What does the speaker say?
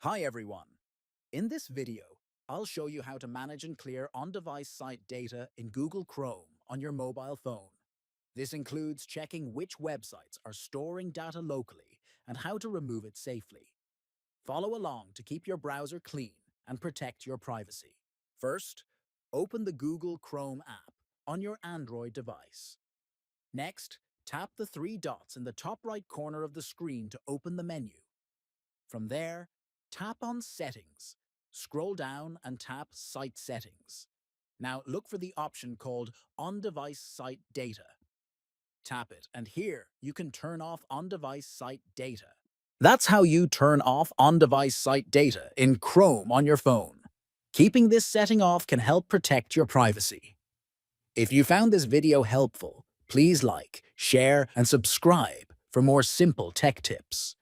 Hi everyone. In this video, I'll show you how to manage and clear on-device site data in Google Chrome on your mobile phone. This includes checking which websites are storing data locally and how to remove it safely. Follow along to keep your browser clean and protect your privacy. First, open the Google Chrome app on your Android device. Next, tap the three dots in the top right corner of the screen to open the menu. From there, tap on Settings, scroll down and tap Site Settings. Now look for the option called On-Device Site Data. Tap it, and here you can turn off on-device site data. That's how you turn off on-device site data in Chrome on your phone. Keeping this setting off can help protect your privacy. If you found this video helpful, please like, share, and subscribe for more simple tech tips.